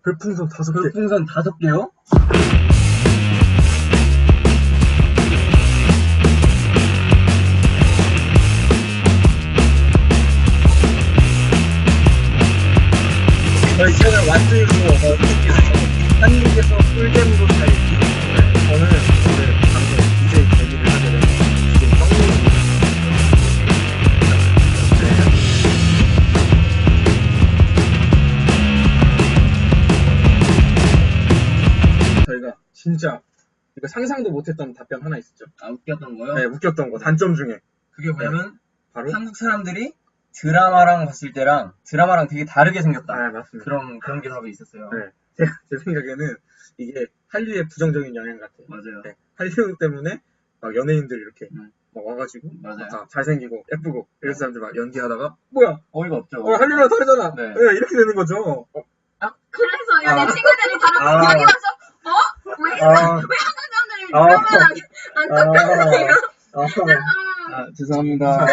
별풍선 5개. 별풍선 5개요? 저희 채널 완주로 한국에서 꿀잼으로 살기. 저는 오늘 방금 DJ 데뷔를 하게 된 DJ 떡민입니다. 저희가 진짜 이거 상상도 못했던 답변 하나 있었죠. 아, 웃겼던 거요? 네, 웃겼던 거. 단점 중에. 그게 뭐냐면 바로? 한국 사람들이 드라마랑 봤을 때랑 드라마랑 되게 다르게 생겼다. 네, 맞습니다. 그런 게 답이 있었어요. 네. 제 생각에는 이게 한류의 부정적인 영향 같아요. 맞아요. 네. 한류 때문에 막 연예인들이 이렇게 막 와가지고 맞아요. 다 잘생기고 예쁘고 이런 사람들 막 연기하다가 뭐야? 어이가 없죠. 한류랑 다르잖아. 네. 네, 이렇게 되는 거죠. 그래서 연애 친구들이 다 아. 여기 와서 왜 한국 사람들이 드라마랑 안 똑같아요? 죄송합니다.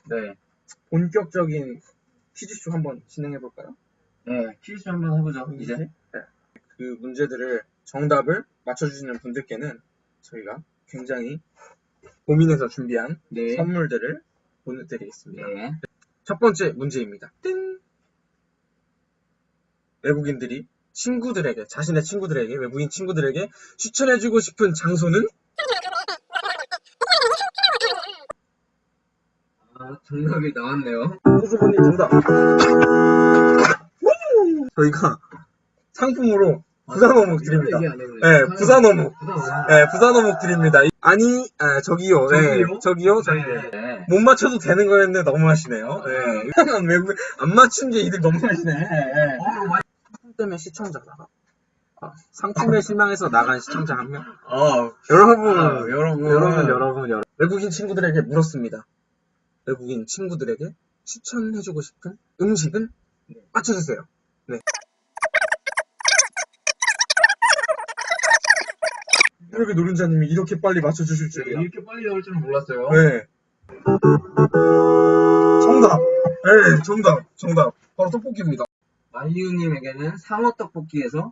네. 본격적인 퀴즈쇼 한번 진행해볼까요? 네, 퀴즈 한번 해보죠. 이제. 네. 그 문제들을 정답을 맞춰주시는 분들께는 저희가 굉장히 고민해서 준비한 네. 선물들을 보내드리겠습니다. 네. 첫 번째 문제입니다. 띵! 외국인들이 친구들에게, 자신의 친구들에게, 외국인 친구들에게 추천해주고 싶은 장소는? 정답이 나왔네요. 호수분이 정답. 저희가 상품으로 부산어묵 드립니다. 네, 부산어묵. 네, 부산어묵 드립니다. 아니, 저기요. 네, 저기요. 네. 못 맞춰도 되는 거였는데 너무하시네요. 네. 외국인 안 맞춘 게 이들 너무하시네. 네. 상품 때문에 시청자 나가. 상품에 실망해서 나간 시청자 한 명. 여러분. 외국인 친구들에게 물었습니다. 외국인 친구들에게 추천해주고 싶은 음식은? 맞춰주세요. 네. 이렇게 노른자님이 이렇게 빨리 맞춰주실 줄이야. 이렇게 빨리 나올 줄은 몰랐어요. 네. 정답. 네, 정답. 바로 떡볶이입니다. 말리우님에게는 상어 떡볶이에서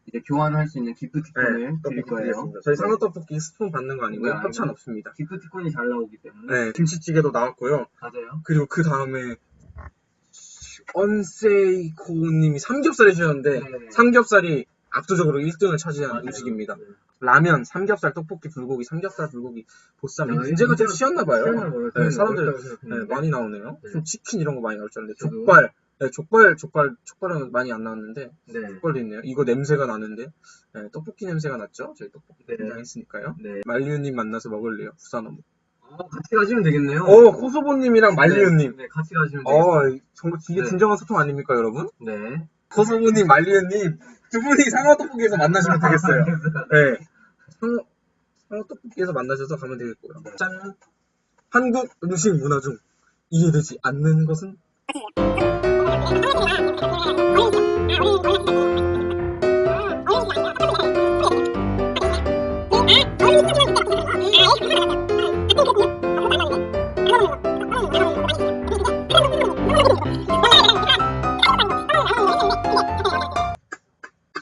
이제 교환할 수 있는 기프티콘을 드릴 거예요. 저희 상어 떡볶이 스푼 받는 거 아니고요. 네, 협찬 없습니다. 기프티콘이 잘 나오기 때문에. 네, 김치찌개도 나왔고요. 맞아요. 그리고 그 다음에 언세이코님이 삼겹살 해주셨는데 네. 삼겹살이 압도적으로 1등을 차지한 맞아요. 음식입니다. 라면, 삼겹살, 떡볶이, 불고기, 삼겹살, 불고기, 보쌈 야, 문제가 좀 쉬었나봐요. 쉬었나봐요. 네, 사람들 어렵다고 많이 나오네요. 네. 좀 치킨 이런 거 많이 나올 줄 알았는데 저도. 족발은 많이 안 나왔는데 네. 족발도 있네요. 이거 냄새가 나는데 떡볶이 냄새가 났죠? 저희 떡볶이 네. 등장했으니까요. 네. 말리우님 만나서 먹을래요. 부산어묵. 같이 가시면 되겠네요. 호소보님이랑 말리우님. 네, 같이 가시면 되겠네요. 정말 이게 네. 진정한 소통 아닙니까, 여러분? 네. 호소보님, 말리우님 두 분이 상어떡볶이에서 만나시면 되겠어요. 네. 상어떡볶이에서 만나셔서 가면 되겠고요. 짠! 한국 음식 문화 중 이해되지 않는 것은?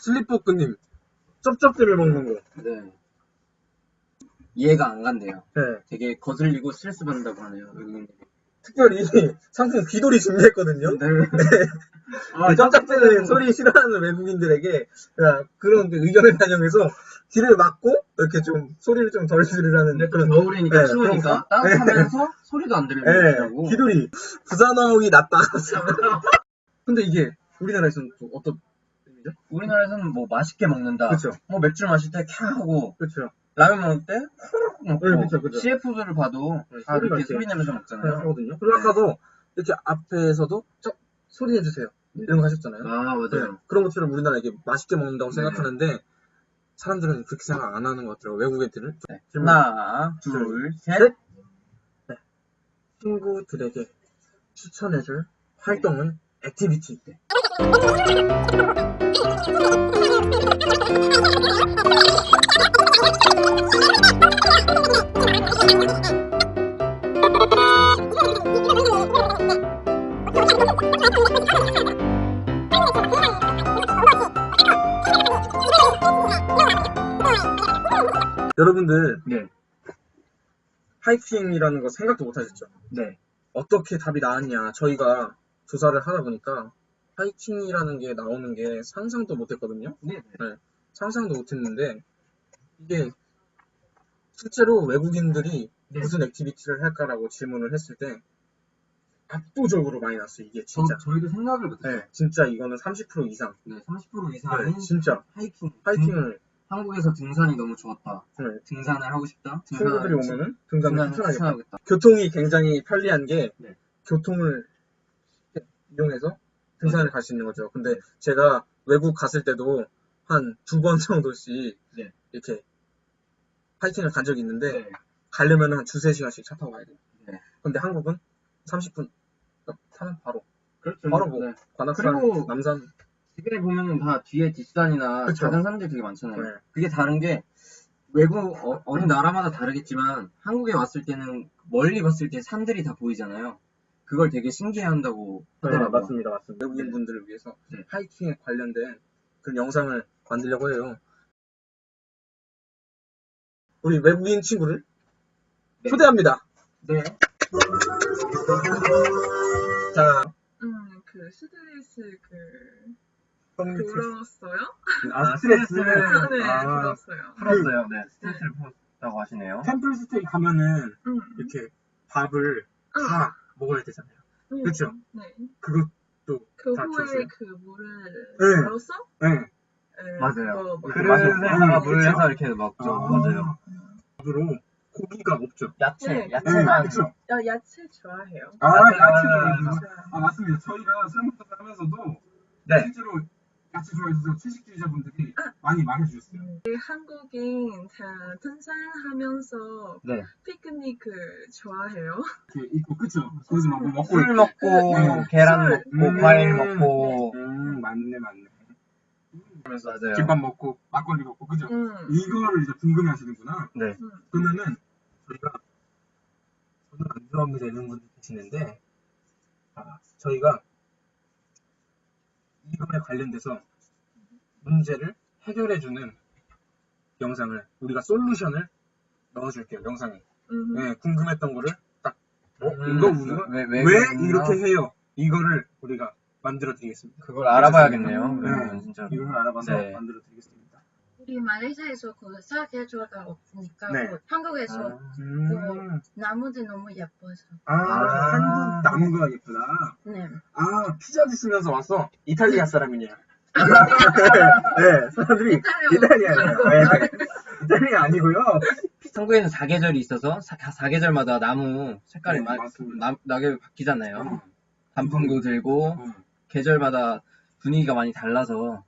슬립버크님, 쩝쩝들을 먹는 거. 네. 이해가 안 간대요. 네. 되게 거슬리고 스트레스 받는다고 하네요. 외국인들이. 특별히 상품 귀돌이 준비했거든요. 네. 쩝쩝대는 소리 싫어하는 외국인들에게 그런 의견을 반영해서 귀를 막고 이렇게 좀 소리를 좀 덜 들으라는 그런 겨울이니까 네, 추우니까 따뜻하면서 소리도 안 들리고. 귀돌이 부산어묵이 낫다. 근데 이게 우리나라에서는 좀 어떤 의미죠? 우리나라에서는 뭐 맛있게 먹는다. 그쵸. 뭐 맥주 마실 때 캬 하고 그렇죠. 라면 먹을 때 후루룩 먹고. 네, 그쵸. CF들을 봐도 다 소리가 이렇게 이렇게 소리 내면서 먹잖아요. 하거든요. 그리고 아까도 이렇게 앞에서도 소리 내주세요. 이런 거 하셨잖아요. 아, 맞아요. 네, 그런 것처럼 우리나라 이게 맛있게 먹는다고 생각하는데 사람들은 그렇게 생각 안 하는 것 같더라고요. 외국인들은. 네. 하나, 둘, 셋. 네. 친구들에게 추천해줄 활동은 액티비티. 여러분들 네. 하이킹이라는 거 생각도 못 하셨죠? 네. 어떻게 답이 나왔냐. 저희가 조사를 하다 보니까 하이킹이라는 게 나오는 게 상상도 못 했거든요. 네. 상상도 못 했는데 이게 실제로 외국인들이 네. 무슨 액티비티를 할까라고 질문을 했을 때 압도적으로 많이 났어요. 이게 진짜. 저희도 생각을 못했어요. 네, 진짜 이거는 30% 이상. 네, 30% 이상은 진짜 하이킹을 한국에서 등산이 너무 좋았다. 네, 등산을 하고 싶다. 친구들이 오면은 등산을 추천하겠다. 추천하겠다. 교통이 굉장히 편리한 게 네. 교통을 이용해서 등산을 갈 수 있는 거죠. 근데 제가 외국 갔을 때도 한 2번 정도씩 네. 이렇게 하이킹을 간 적이 있는데 네. 가려면 한 2-3시간씩 차 타고 가야 돼요. 네. 근데 한국은 30분 타면 바로 그렇죠. 바로 뭐 네. 관악산, 그리고 남산. 집에 보면은 다 뒤에 뒷산이나 그쵸. 작은 산들 되게 많잖아요. 네. 그게 다른 게 외국 어느 나라마다 다르겠지만 한국에 왔을 때는 멀리 봤을 때 산들이 다 보이잖아요. 그걸 되게 신기해한다고 하더라고요. 맞습니다. 외국인 분들을 위해서 네. 하이킹에 관련된 그런 영상을 만들려고 해요. 우리 외국인 친구를 네. 초대합니다. 네. 자, 그 스트레스 커뮤니티. 불었어요? 스트레스. 네, 불었어요. 풀었어요. 네. 스트레스를 풀었다고 하시네요. 템플스테이 가면은 음. 이렇게 밥을 다 먹어야 되잖아요. 그쵸? 네. 그것도 그 다 후에 줬어요. 그 물을 네. 넣었어? 네. 네, 맞아요. 그거 그릇에다가 물을 그쵸? 해서 이렇게 먹죠. 맞아요. 밥으로 고기가 없죠. 야채, 네. 야채만. 그쵸? 야채 좋아해요. 야채. 맞습니다. 저희가 설문조사 하면서도 네. 실제로 야채 좋아해서 채식주의자분들이 많이 말해주셨어요. 한국인 다 등산하면서 네. 피크닉 좋아해요. 이렇게 있고, 그쵸? 거기서 막 먹고 술 먹고, 네. 계란 술. 먹고, 과일 먹고. 맞네. 맞아요. 김밥 먹고, 막걸리 먹고, 그죠? 이거를 이제 궁금해 하시는구나. 네. 그러면은, 저희가, 저는 안 좋아합니다 이런 분들 계시는데, 저희가 이거에 관련돼서 문제를 해결해주는 영상을, 우리가 솔루션을 넣어줄게요, 영상에. 네, 궁금했던 거를 딱, 이거 왜 이렇게 해요? 이거를 우리가 만들어 드리겠습니다. 그걸 알아봐야겠네요. 그러면 진짜. 이걸 알아봐서 네. 만들어 드리겠습니다. 우리 말레이시아에서 그 사계절가 없으니까 네. 그 한국에서 나무들 너무 예뻐서. 한국 나무가 예쁘다. 네. 피자 드시면서 왔어? 이탈리아 사람이냐? 네, 사람들이 이탈리아예요. 네. 이탈리아 아니고요. 한국에는 사계절이 있어서 사계절마다 나무 색깔이 맞습니다. 낙엽이 바뀌잖아요. 단풍도 들고 계절마다 분위기가 많이 달라서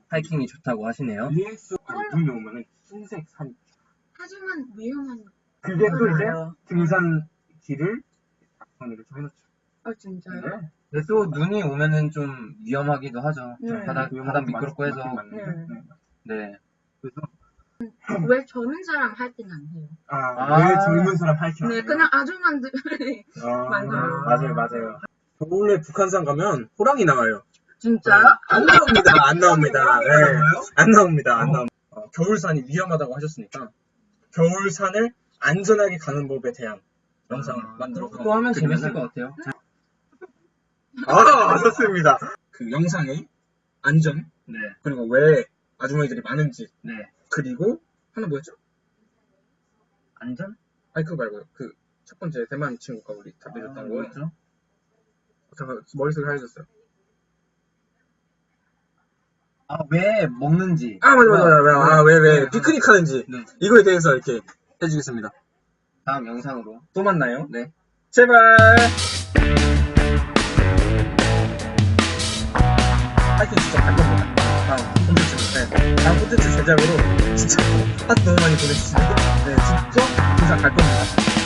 하이킹이 좋다고 하시네요. EX 눈이 오면은 흰색 산. 하지만 위험한. 그게 또 이제 거예요. 등산 길을 작성을 좀 해놓죠. 진짜요? 네. 근데 또 눈이 오면은 좀 위험하기도 하죠. 네. 바다 미끄럽고 해서. 맞네. 네. 네. 그래서 왜 젊은 사람 할 때는 안 해요? 왜 젊은 사람 하이킹 안 네, 해요? 그냥 아줌마들이 맞아요. 맞아요. 겨울에 북한산 가면 호랑이 나와요. 진짜요? 안 나옵니다. 네. 안 나옵니다. 겨울산이 위험하다고 하셨으니까 겨울산을 안전하게 가는 법에 대한 영상을 만들어서 또 하면 재밌을 것 같아요. 좋습니다. 그 영상의 안전, 네. 그리고 왜 아주머니들이 많은지, 네. 그리고 하나 뭐였죠? 안전? 아니 그거 말고요. 그 첫 번째 대만 친구가 우리 답해줬던 거. 뭐였죠? 잠깐 머릿속에 하얘졌어요. 왜 먹는지. 맞아. 왜 피크닉 하는지 네. 이거에 대해서 이렇게 해주겠습니다. 다음 영상으로. 또 만나요. 네. 제발. 하여튼 진짜 갈 겁니다. 다음 콘텐츠. 네. 다음 콘텐츠 제작으로 진짜 핫 너무 많이 보내주시는데 진짜 진짜 갈 겁니다.